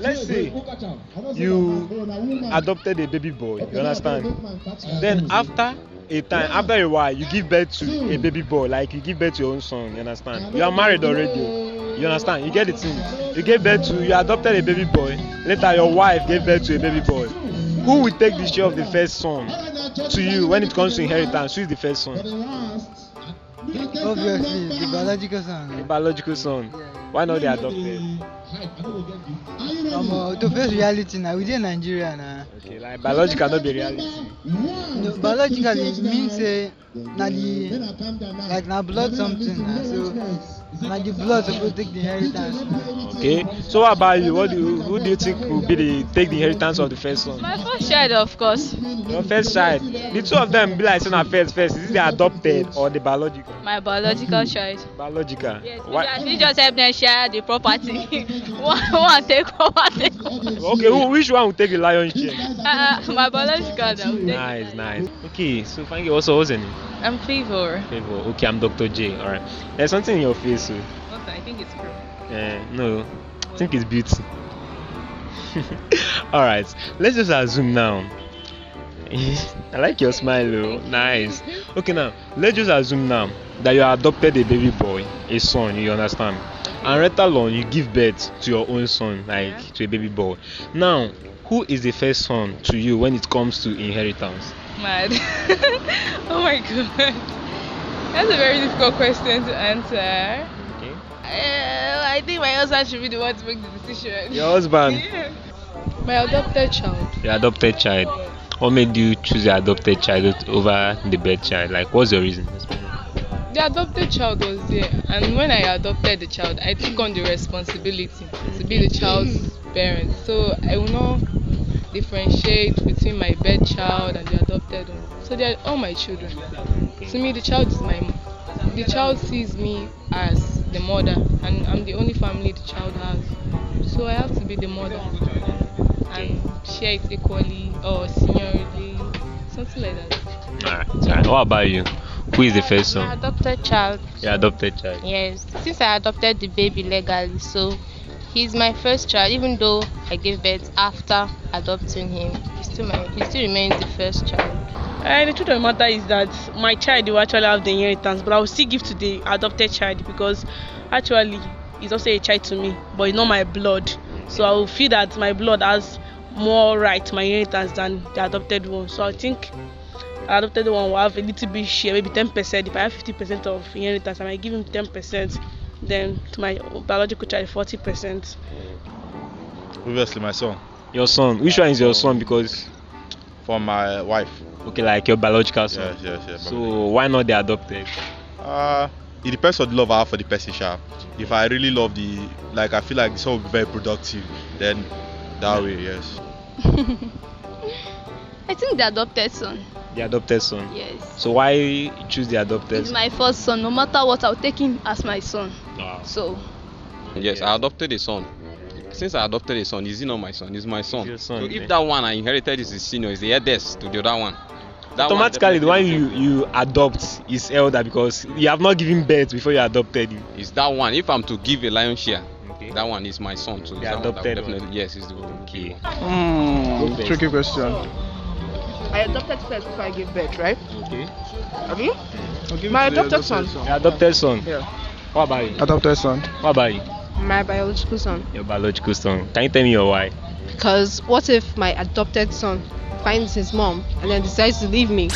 let's say you adopted a baby boy, you understand? Then after a time, after a while, you give birth to a baby boy, like you give birth to your own son, you understand? You are married already, you understand? You get the thing. You gave birth to, you adopted a baby boy, later your wife gave birth to a baby boy. Who will take the share of the first son to you when it comes to inheritance? Who is the first son? Obviously, the biological son. The biological son. Why not the adopted? To face reality now, within Nigeria now. Okay, like biological not be reality. No, biologically it means na the like na blood something na, so na the blood suppose take the inheritance. Okay. So what about you? Who do you think will be the take the inheritance of the first son? My first child, of course. Your first child. The two of them be like saying first. Is it the adopted or the biological? My biological child. Biological. Yes, Why? we just help them share the property. one take one take one. Okay, which one will take the lion's share? My biological now. Nice. Okay, so thank you. Also, what's your name? I'm Favor. Favor. Okay, I'm Dr. J. Alright. There's something in your face. So. Okay, I think it's true. No, I think it's beauty. Alright, let's just assume now. I like your smile though. Nice. Okay, now let's just assume now that you adopted a baby boy, a son, you understand? And later on you give birth to your own son, like to a baby boy. Now, who is the first son to you when it comes to inheritance? Mad. Oh my god. That's a very difficult question to answer. Okay. I think my husband should be the one to make the decision. Your husband? Yeah. My adopted child. Your adopted child. What made you choose the adopted child over the birth child? Like, what's your reason? The adopted child was there, and when I adopted the child, I took on the responsibility to be the child's parent. So I will not differentiate between my birth child and the adopted one. So they are all my children. To me, the child is my. The child sees me as the mother, and I'm the only family the child has. So I have to be the mother and share it equally or seniorly, something like that. Alright. What about you? Who is the first My son? adopted child. Your adopted child. Yes. Since I adopted the baby legally, so he's my first child. Even though I gave birth after adopting him, he still remains the first child. The truth of the matter is that my child will actually have the inheritance, but I will still give to the adopted child because actually he's also a child to me, but it's not my blood. So I will feel that my blood has more right to my inheritance than the adopted one. So I think the adopted one will have a little bit share, maybe 10%. If I have 50% of inheritance, I might give him 10%. Then to my biological child, 40%. Obviously, my son. Your son. Which one is your son? Because For my wife. okay, like your biological son. Yes. So why not the adopted? It depends on the love I have for the person. If I really love I feel like the son will be very productive, then that way, yes. I think the adopted son. The adopted son. Yes. So why choose the adopted He's son? my first son. No matter what, I'll take him as my son. Wow. So. Yes, I adopted a son. Since I adopted a son, is he not my son? He's my son. Your son, So yeah. if that one I inherited is his senior, is the eldest to the other one. That Automatically, the one definitely you adopt is elder because you have not given birth before you adopted him. is that one. If I'm to give a lion share, Okay. that one is my son. So The that one that adopted will one. definitely yes, is the Okay. Tricky question. I adopted first before I gave birth, right? Okay. Have you? My adopted son. The adopted son. Yeah. What about you? Adopted son. What about you? My biological son. Your biological son. Can you tell me your why? Because what if my adopted son finds his mom and then decides to leave me?